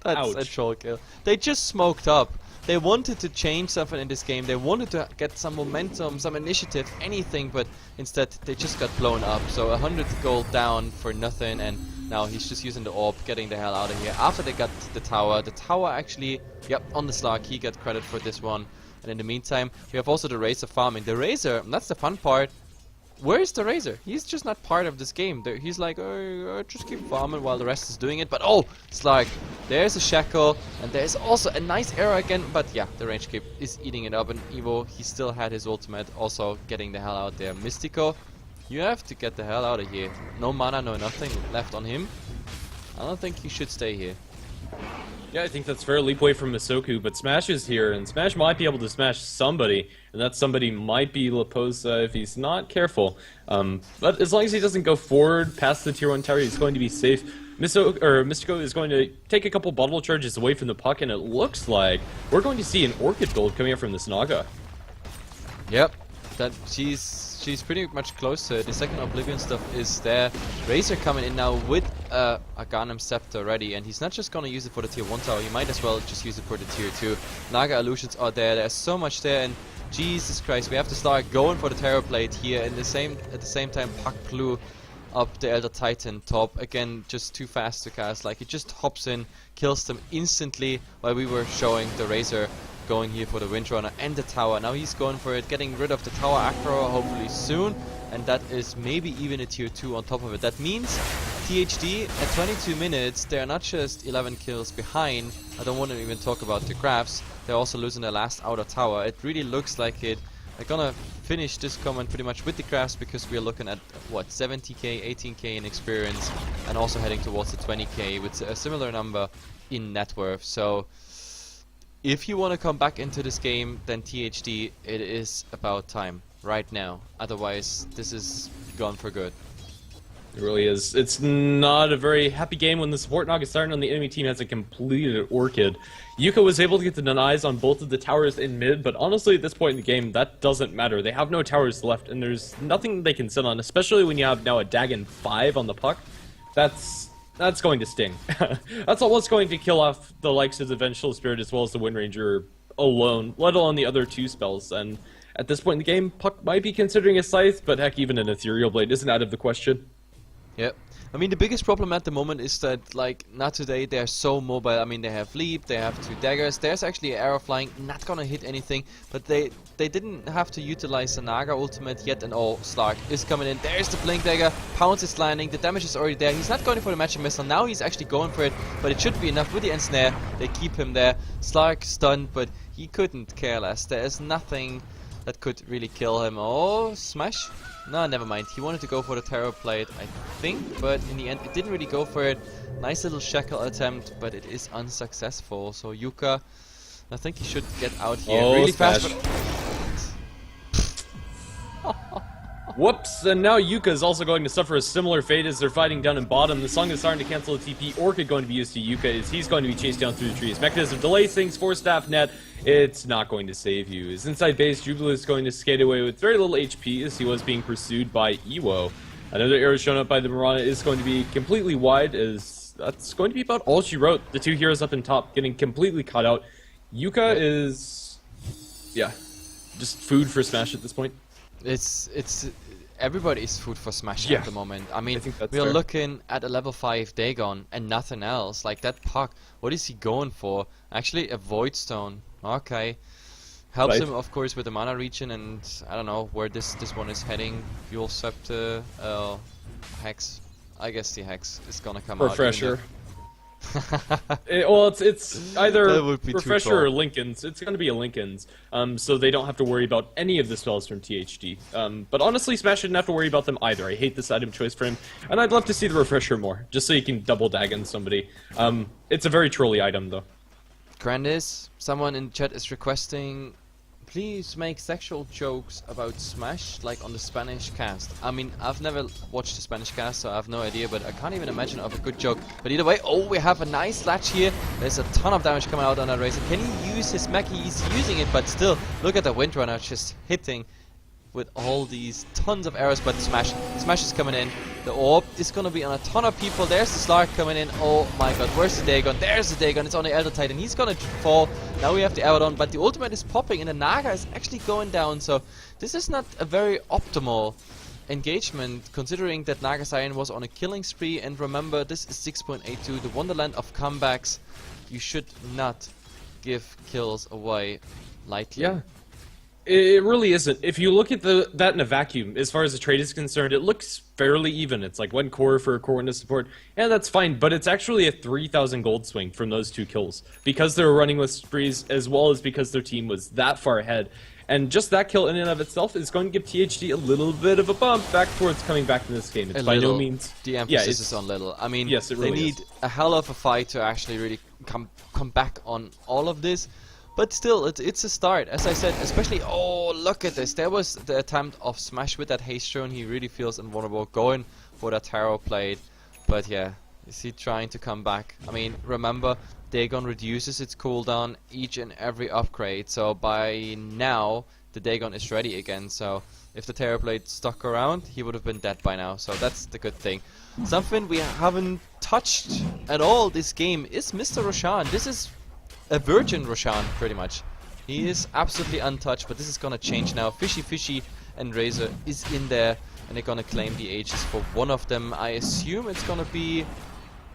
That's a troll kill. They just smoked up. They wanted to change something in this game. They wanted to get some momentum, some initiative, anything, but instead they just got blown up. So 100 gold down for nothing, and now he's just using the orb, getting the hell out of here. After they got the tower actually, yep, on the Slark, he got credit for this one. And in the meantime, we have also the Razor farming. The Razor, that's the fun part. Where is the Razor? He's just not part of this game. He's like, just keep farming while the rest is doing it. But Slark, there's a Shackle, and there's also a nice arrow again. But yeah, the range keep is eating it up. And Evo, he still had his ultimate, also getting the hell out there. Mystico, you have to get the hell out of here. No mana, no nothing left on him. I don't think you should stay here. Yeah, I think that's fair. Leap away from Masoku, but Smash is here, and Smash might be able to smash somebody, and that somebody might be Laposa if he's not careful. But as long as he doesn't go forward past the tier 1 tower, he's going to be safe. Mystico is going to take a couple bottle charges away from the puck, and it looks like we're going to see an Orchid build coming up from this Naga. Yep, she's pretty much close to it. The second Oblivion stuff is there. Razor coming in now with a Ganem Scepter ready, and he's not just gonna use it for the tier 1 tower, he might as well just use it for the tier 2. Naga illusions are there, there's so much there, and Jesus Christ, we have to start going for the Terror Plate here. At the same time, Puck blew up the Elder Titan top. Again, just too fast to cast, like it just hops in, kills them instantly, while we were showing the Razor going here for the Windrunner and the tower. Now he's going for it, getting rid of the tower aggro hopefully soon, and that is maybe even a tier 2 on top of it. That means THD at 22 minutes, they're not just 11 kills behind. I don't want to even talk about the graphs. They're also losing their last outer tower. It really looks like it. They're gonna finish this comment pretty much with the graphs, because we are looking at what, 70k, 18k in experience, and also heading towards the 20k with a similar number in net worth. So if you want to come back into this game, then THD, it is about time right now. Otherwise, this is gone for good. It really is. It's not a very happy game when the support Naga starting on the enemy team has a completed Orchid. Yuka was able to get the denies on both of the towers in mid, but honestly at this point in the game, that doesn't matter. They have no towers left, and there's nothing they can sit on, especially when you have now a Dagon 5 on the puck. That's going to sting. That's almost going to kill off the likes of the Vengeful Spirit as well as the Wind Ranger alone, let alone the other 2 spells. And at this point in the game, Puck might be considering a Scythe, but heck, even an Ethereal Blade isn't out of the question. Yep. I mean, the biggest problem at the moment is that, like, not today, they're so mobile. I mean, they have Leap, they have 2 daggers, there's actually an arrow flying, not gonna hit anything, but they didn't have to utilize the Naga ultimate yet, and Slark is coming in. There's the Blink Dagger, Pounce is landing, the damage is already there. He's not going for the matching missile, now he's actually going for it, but it should be enough with the Ensnare. They keep him there. Slark stunned, but he couldn't care less. There is nothing that could really kill him. Oh, Smash? No, never mind. He wanted to go for the Terror Plate, I think, but in the end it didn't really go for it. Nice little Shackle attempt, but it is unsuccessful. So Yuka, I think he should get out here really fast. Whoops, and now Yuka is also going to suffer a similar fate as they're fighting down in bottom. The Song is starting to cancel the TP. Orchid going to be used to Yuka as he's going to be chased down through the trees. Mechanism delays things, 4-staff net. It's not going to save you. His inside base, Jubilee is going to skate away with very little HP as he was being pursued by Ewo. Another arrow shown up by the Mirana is going to be completely wide, as that's going to be about all she wrote. The 2 heroes up in top getting completely caught out. Yuka is, yeah, just food for Smash at this point. It's everybody is food for Smash at the moment. I mean, we are looking at a level 5 Dagon and nothing else. Like that Puck, what is he going for? Actually, a Void Stone. Okay. Helps him, of course, with the mana region, and I don't know where this one is heading. Fuel Scepter, Hex. I guess the Hex is gonna come out. Refresher. Well, it's either That would be too Refresher tall. or Lincoln's. It's going to be a Lincoln's, so they don't have to worry about any of the spells from THD. But honestly, Smash shouldn't have to worry about them either. I hate this item choice for him, and I'd love to see the Refresher more, just so you can double dagon somebody. It's a very trolly item, though. Grandis, someone in chat is requesting, please make sexual jokes about Smash, like on the Spanish cast. I mean, I've never watched the Spanish cast, so I have no idea, but I can't even imagine of a good joke. But either way, oh, we have a nice latch here. There's a ton of damage coming out on that Razor. Can he use his mech? He's using it, but still, look at the Windrunner just hitting with all these tons of arrows, but Smash is coming in. The orb is gonna be on a ton of people. There's the Slark coming in. Oh my god, where's the Dagon? There's the Dagon. It's on the Elder Titan. He's gonna fall. Now we have the Abaddon, but the ultimate is popping and the Naga is actually going down. So this is not a very optimal engagement, considering that Naga Siren was on a killing spree. And remember, this is 6.82, the Wonderland of comebacks. You should not give kills away lightly. Yeah. It really isn't. If you look at that in a vacuum, as far as the trade is concerned, it looks fairly even. It's like 1 core for a core into support, and that's fine, but it's actually a 3,000 gold swing from those 2 kills. Because they were running with sprees, as well as because their team was that far ahead. And just that kill in and of itself is going to give THD a little bit of a bump back towards coming back to this game. It's by no means... The emphasis is on little. I mean, yes, it really they need a hell of a fight to actually really come back on all of this. But still, it's a start, as I said, especially, oh, look at this. There was the attempt of Smash with that haste drone. He really feels invulnerable, going for that Tarot Blade. But yeah, is he trying to come back? I mean, remember, Dagon reduces its cooldown each and every upgrade. So by now, the Dagon is ready again. So if the Tarot Blade stuck around, he would have been dead by now. So that's the good thing. Something we haven't touched at all this game is Mr. Roshan. This is a virgin Roshan, pretty much. He is absolutely untouched, but this is gonna change now. Fishy and Razor is in there, and they're gonna claim the Aegis for one of them. I assume it's gonna be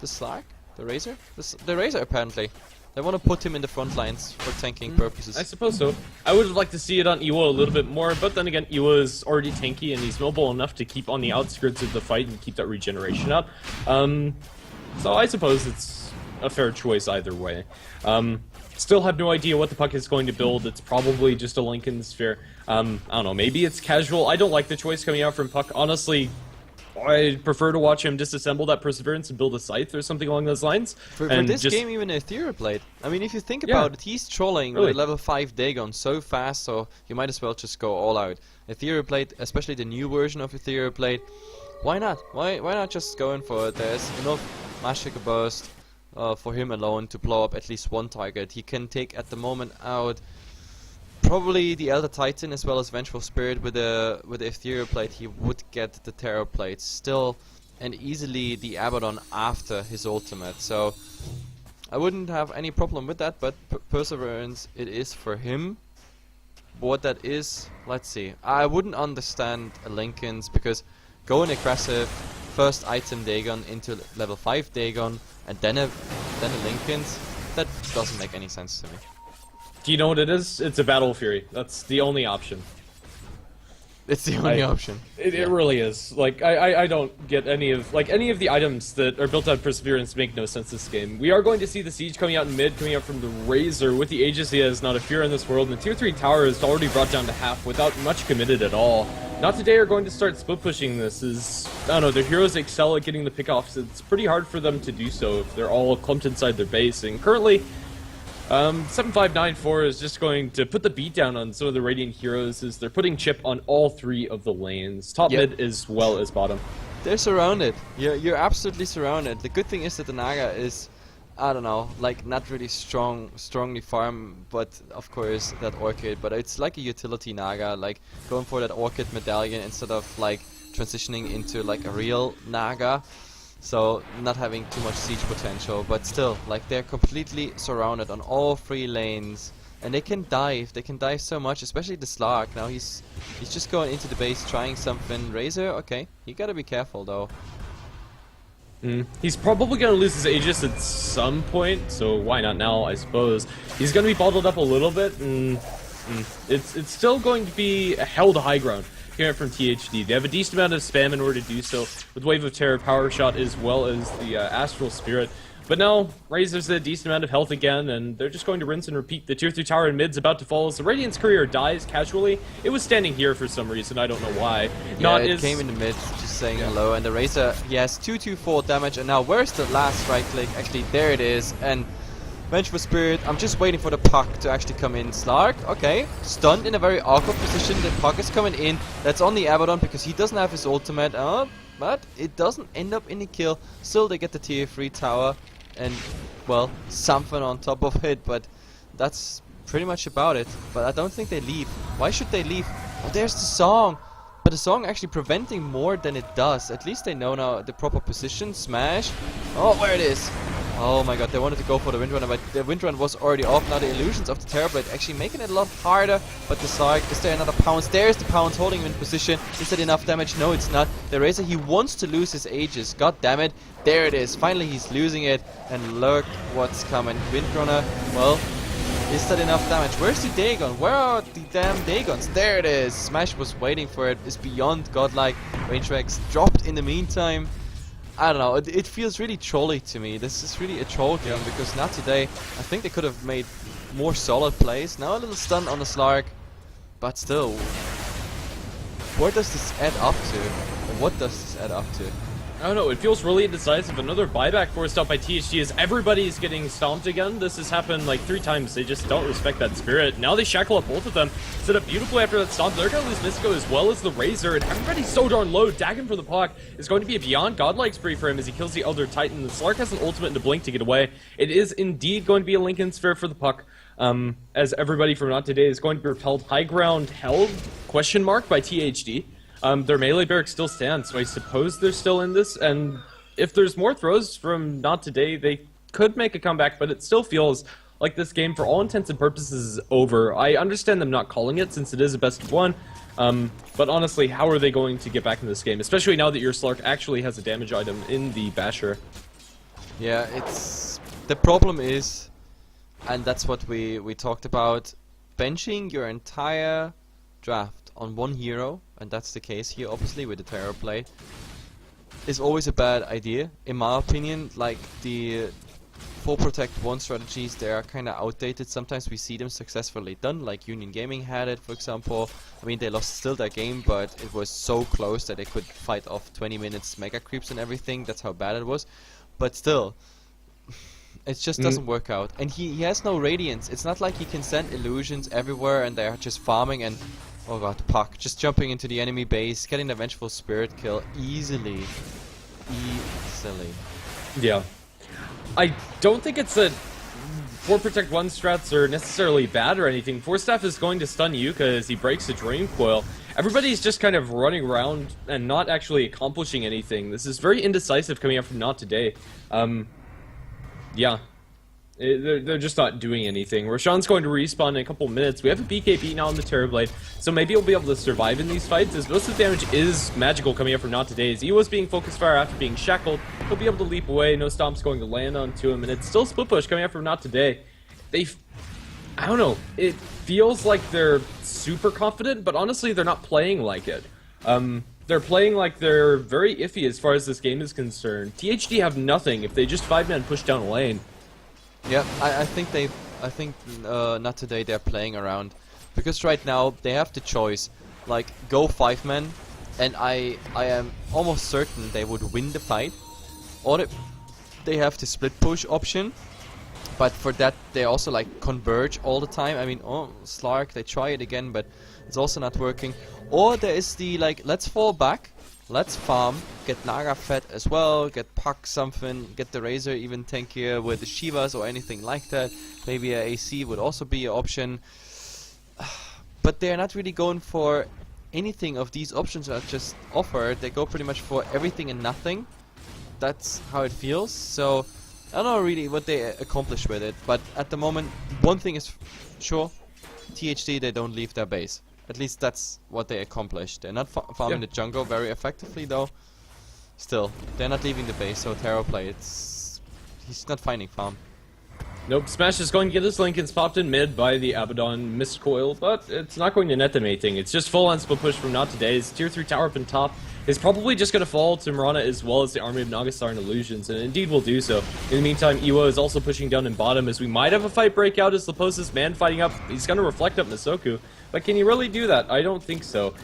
the Slark? The Razor? The Razor, apparently. They want to put him in the front lines for tanking purposes. I suppose so. I would like to see it on Iwo a little bit more, but then again, Iwo is already tanky, and he's mobile enough to keep on the outskirts of the fight and keep that regeneration up. So I suppose it's a fair choice either way. Still have no idea what the Puck is going to build. It's probably just a Lincoln Sphere. I don't know, maybe it's casual. I don't like the choice coming out from Puck. Honestly, I'd prefer to watch him disassemble that Perseverance and build a Scythe or something along those lines. For this game, even an Ethereal Blade. I mean, if you think about it, he's trolling with a level 5 Dagon so fast, so you might as well just go all out. Ethereal Blade, especially the new version of Ethereal Blade, why not? Why not just go in for it? There's enough Magic Burst for him alone to blow up at least one target. He can take at the moment out probably the Elder Titan as well as Vengeful Spirit. With the Ethereal Blade he would get the Terror Blade still, and easily the Abaddon after his ultimate. So I wouldn't have any problem with that, but Perseverance it is for him. What that is, let's see. I wouldn't understand a Lincoln's, because going aggressive, first item Dagon into level 5 Dagon, and then a Lincoln's, that doesn't make any sense to me. Do you know what it is? It's a Battle Fury. That's the only option. It's the only option. It really is. Like, I don't get any of the items that are built out of Perseverance make no sense this game. We are going to see the Siege coming out in mid, coming out from the Razor. With the Aegis, he has not a fear in this world, and the tier 3 tower is already brought down to half without much committed at all. Not Today are going to start split pushing this. I don't know, their heroes excel at getting the pickoffs. It's pretty hard for them to do so if they're all clumped inside their base, and currently 7594 is just going to put the beat down on some of the Radiant heroes as they're putting chip on all 3 of the lanes, top, mid as well as bottom. They're surrounded. You're absolutely surrounded. The good thing is that the Naga is, I don't know, like not really strongly farm, but of course that Orchid, but it's like a utility Naga, like going for that Orchid medallion instead of like transitioning into like a real Naga. So not having too much siege potential, but still, like they're completely surrounded on all 3 lanes, and they can dive so much, especially the Slark. Now he's just going into the base trying something. Razor, okay, you gotta be careful though. He's probably going to lose his Aegis at some point, so why not now, I suppose. He's going to be bottled up a little bit, and it's still going to be a hell to high ground here from THD. They have a decent amount of spam in order to do so, with Wave of Terror, Power Shot, as well as the Astral Spirit. But no, Razor's a decent amount of health again, and they're just going to rinse and repeat. The tier 3 tower in mid's about to fall as the Radiant's courier dies casually. It was standing here for some reason, I don't know why. Yeah, it came in the mid, just saying hello, and the Razor, he has 224 damage, and now where's the last right click? Actually, there it is, and Vengeful Spirit, I'm just waiting for the puck to actually come in. Slark, okay, stunned in a very awkward position. The puck is coming in. That's on the Abaddon because he doesn't have his ultimate. But it doesn't end up in the kill. Still, they get the tier 3 tower and, well, something on top of it. But that's pretty much about it. But I don't think they leave. Why should they leave? Oh, there's the song. But the song actually preventing more than it does. At least they know now the proper position. Smash. Oh, where it is. Oh my god, they wanted to go for the Windrunner, but the Windrun was already off. Now the illusions of the Terrorblade actually making it a lot harder. But the Sark, is there another Pounce? There's the Pounce holding him in position. Is that enough damage? No, it's not. The Razor, he wants to lose his Aegis. God damn it. There it is. Finally, he's losing it. And look what's coming. Windrunner, well, is that enough damage? Where's the Dagon? Where are the damn Dagons? There it is. Smash was waiting for it. It's beyond godlike. Range Rex dropped in the meantime. I don't know, it feels really trolly to me. This is really a troll game because not today. I think they could have made more solid plays. Now a little stun on the Slark, but still, where does this add up to? Or what does this add up to? I don't know, it feels really indecisive. Another buyback forced out by THD as everybody's getting stomped again. This has happened like 3 times. They just don't respect that spirit. Now they shackle up both of them. Set up beautifully after that stomp. They're going to lose Mystico as well as the Razor. And everybody's so darn low. Dagging for the puck is going to be a beyond godlike spree for him as he kills the Elder Titan. The Slark has an ultimate and a blink to get away. It is indeed going to be a Lincoln Sphere for the puck. As everybody from Not Today is going to be repelled. High ground held? Question mark by THD. Their melee barracks still stand, so I suppose they're still in this, and if there's more throws from Not Today, they could make a comeback, but it still feels like this game, for all intents and purposes, is over. I understand them not calling it, since it is a best of 1, but honestly, how are they going to get back in this game, especially now that your Slark actually has a damage item in the Basher? Yeah, it's... the problem is, and that's what we talked about, benching your entire draft on one hero, and that's the case here obviously with the Terrorblade, is always a bad idea in my opinion. Like the 4 protect 1 strategies, they are kind of outdated. Sometimes we see them successfully done, like Union Gaming had it for example. I mean, they lost still their game, but it was so close that they could fight off 20 minutes mega creeps and everything. That's how bad it was, but still it just doesn't work out. And he has no radiance. It's not like he can send illusions everywhere and they're just farming and oh god, puck just jumping into the enemy base, getting the Vengeful Spirit kill easily. Yeah. I don't think it's a 4 protect 1 strats are necessarily bad or anything. Force Staff is going to stun Yuka as he breaks the Dream Coil. Everybody's just kind of running around and not actually accomplishing anything. This is very indecisive coming up from Not Today. Yeah. They're just not doing anything. Roshan's going to respawn in a couple minutes. We have a BKB now on the Terrorblade, so maybe he'll be able to survive in these fights, as most of the damage is magical coming up from Not Today. As Ewo's being focused fire after being shackled, he'll be able to leap away. No stomp's going to land onto him, and it's still split push coming up from Not Today. I don't know. It feels like they're super confident, but honestly, they're not playing like it. They're playing like they're very iffy as far as this game is concerned. THD have nothing if they just 5-man push down a lane. Yeah, I think Not Today they're playing around, because right now they have the choice, like go 5-man, and I am almost certain they would win the fight, or they have the split push option, but for that they also like converge all the time. I mean, oh, Slark, they try it again, but it's also not working. Or there is the like, let's fall back, let's farm, get Naga fed as well, get Puck something, get the Razor even tankier with the Shivas or anything like that. Maybe a AC would also be an option. But they're not really going for anything of these options that I just offered. They go pretty much for everything and nothing. That's how it feels. So I don't know really what they accomplish with it. But at the moment, one thing is sure, THD, they don't leave their base. At least that's what they accomplished. They're not farming the jungle very effectively though. Still, they're not leaving the base, so Terrorblade, he's not finding farm. Nope, Smash is going to get his Lincolns popped in mid by the Abaddon Mist Coil, but it's not going to net them anything. It's just full on split push from Not Today's tier 3 tower up in top. is probably just going to fall to Mirana as well as the army of Nagastar and Illusions, and indeed will do so. In the meantime, Iwo is also pushing down in bottom as we might have a fight break out as Leposa's man fighting up. He's going to reflect up Masoku, but can he really do that? I don't think so.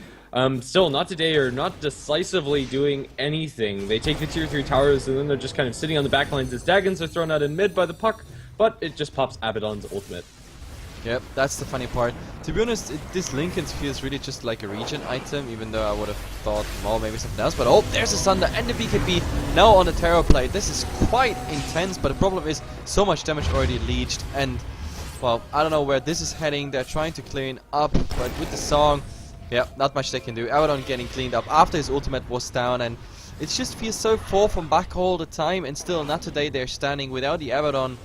Still, not today, or not decisively doing anything. They take the tier 3 towers, and then they're just kind of sitting on the back lines as Daggons are thrown out in mid by the puck, but it just pops Abaddon's ultimate. Yep, that's the funny part. To be honest, this Lincoln's feels really just like a regen item, even though I would have thought, well, maybe something else. But oh, there's the Sunder and the BKB now on the Terror plate. This is quite intense, but the problem is so much damage already leached, and, well, I don't know where this is heading. They're trying to clean up, but with the song, yeah, not much they can do. Abaddon getting cleaned up after his ultimate was down, and it just feels so far from back all the time, and still, not today, they're standing without the Abaddon.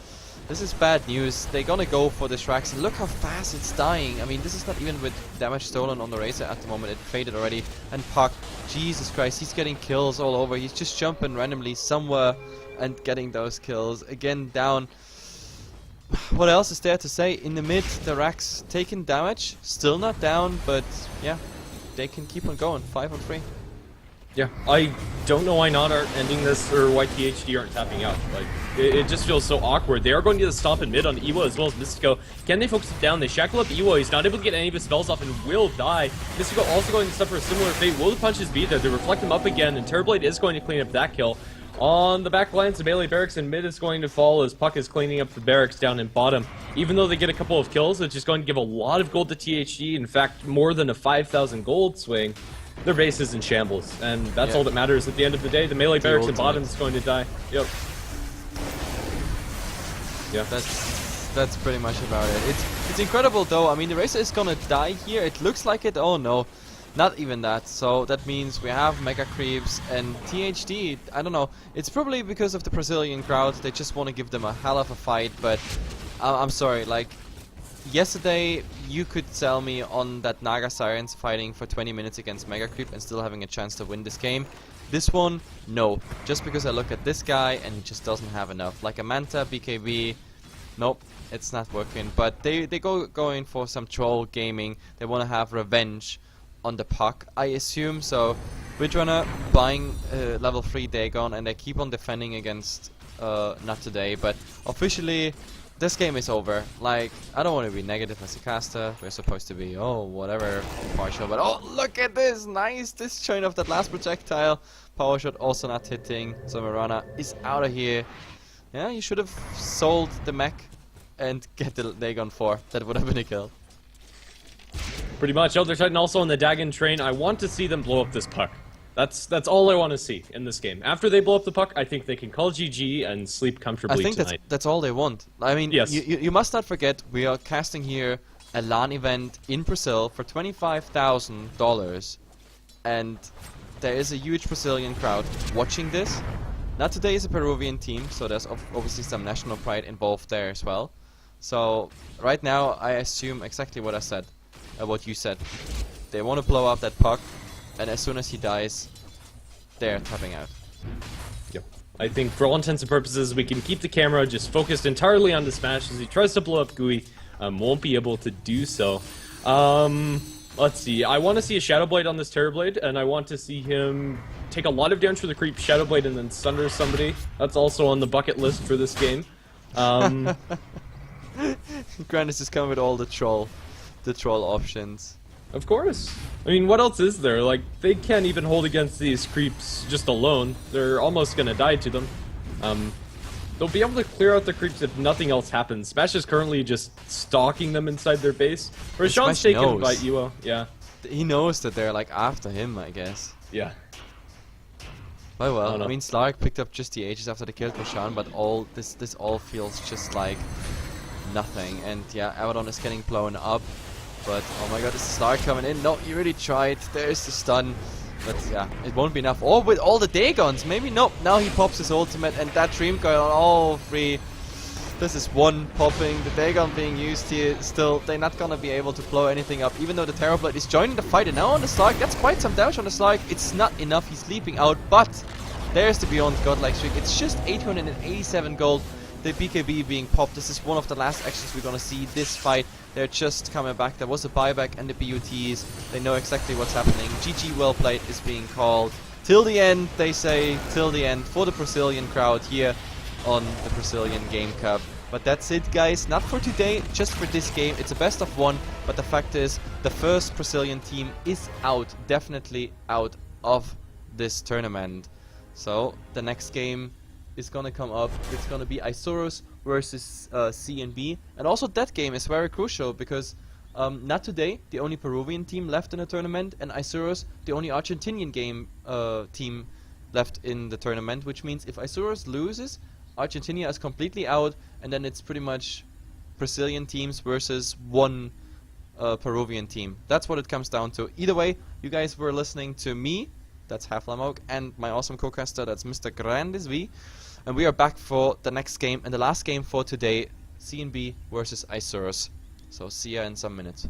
This is bad news. They're gonna go for the Shrax, and look how fast it's dying. I mean, this is not even with damage stolen on the Razor at the moment. It faded already. And Puck, Jesus Christ, he's getting kills all over. He's just jumping randomly somewhere and getting those kills. Again, down. What else is there to say? In the mid, the Rax taking damage. Still not down, but yeah, they can keep on going. 5 on 3. Yeah, I don't know why NoT aren't ending this, or why THD aren't tapping out. Like, it just feels so awkward. They are going to get a stomp in mid on Iwo as well as Mystico. Can they focus it down? They shackle up Iwo. He's not able to get any of his spells off and will die. Mystico also going to suffer a similar fate. Will the punches be there? They reflect him up again, and Terrorblade is going to clean up that kill. On the back lines, the melee barracks in mid is going to fall as Puck is cleaning up the barracks down in bottom. Even though they get a couple of kills, it's just going to give a lot of gold to THD. In fact, more than a 5,000 gold swing. Their base is in shambles, and that's all that matters at the end of the day. The melee barracks in bottom is going to die. Yep. Yeah. That's pretty much about it. It's incredible though. I mean, the Razor is gonna die here. It looks like it. Oh no, not even that. So that means we have Mega Creeps and THD. I don't know. It's probably because of the Brazilian crowd. They just want to give them a hell of a fight. But I'm sorry. Like yesterday, you could sell me on that Naga Sirens fighting for 20 minutes against Mega Creep and still having a chance to win this game. This one, no. Just because I look at this guy and he just doesn't have enough. Like a Manta, BKB, nope, it's not working. But they going for some troll gaming. They want to have revenge on the Puck, I assume. So, Windrunner buying level 3 Dagon, and they keep on defending against not today, but officially this game is over. Like, I don't want to be negative as a caster. We're supposed to be, oh, whatever, impartial. But oh, look at this! Nice disjoint of that last projectile. Power shot also not hitting. So Mirana is out of here. Yeah, you should have sold the mech and get the Dagon 4. That would have been a kill. Pretty much. Elder Titan also on the Dagon train. I want to see them blow up this Puck. That's all I want to see in this game. After they blow up the Puck, I think they can call GG and sleep comfortably tonight. I think that's all they want. I mean, yes. you must not forget, we are casting here a LAN event in Brazil for $25,000, and there is a huge Brazilian crowd watching this. Now today is a Peruvian team, so there's obviously some national pride involved there as well. So right now I assume exactly what I said, what you said. They want to blow up that Puck, and as soon as he dies, they're tapping out. Yep. I think for all intents and purposes, we can keep the camera just focused entirely on the Smash as he tries to blow up Gui. Won't be able to do so. Let's see. I want to see a Shadow Blade on this Terrorblade, and I want to see him take a lot of damage for the creep Shadow Blade and then sunder somebody. That's also on the bucket list for this game. Grandis is coming with all the troll options. Of course. I mean, what else is there? Like, they can't even hold against these creeps just alone. They're almost gonna die to them. They'll be able to clear out the creeps if nothing else happens. Smash is currently just stalking them inside their base. Rashawn's taken by Iwo. Yeah. He knows that they're like after him, I guess. Yeah. Oh well, I mean, Slark picked up just the Aegis after they killed Rashawn, but all this all feels just like nothing. And yeah, Abaddon is getting blown up. But, oh my god, this is Slark coming in. No, he really tried. There's the stun. But yeah, it won't be enough. Or with all the Dagons, maybe nope. Now he pops his ultimate, and that Dream Coil on all 3. This is one popping. The Dagon being used here. Still, they're not gonna be able to blow anything up, even though the Terrorblade is joining the fight. And now on the Slark, that's quite some damage on the Slark. It's not enough. He's leaping out, but there's the Beyond Godlike streak. It's just 887 gold. the BKB being popped. This is one of the last actions we're gonna see this fight. They're just coming back. There was a buyback and the BUTs. They know exactly what's happening. GG well played is being called. Till the end, they say, till the end for the Brazilian crowd here on the Brazilian Game Cup. But that's it, guys. Not for today, just for this game. It's a best of one, but the fact is, the first Brazilian team is out, definitely out of this tournament. So the next game is gonna come up. It's gonna be Isurus versus CNB, and also that game is very crucial because not today, the only Peruvian team left in the tournament, and Isurus, the only Argentinian team left in the tournament, which means if Isurus loses, Argentina is completely out, and then it's pretty much Brazilian teams versus one Peruvian team. That's what it comes down to. Either way, you guys were listening to me, that's HeflaTV, and my awesome co-caster, that's Mr. Grandes V. And we are back for the next game, and the last game for today, CNB versus Isurus. So see ya in some minutes.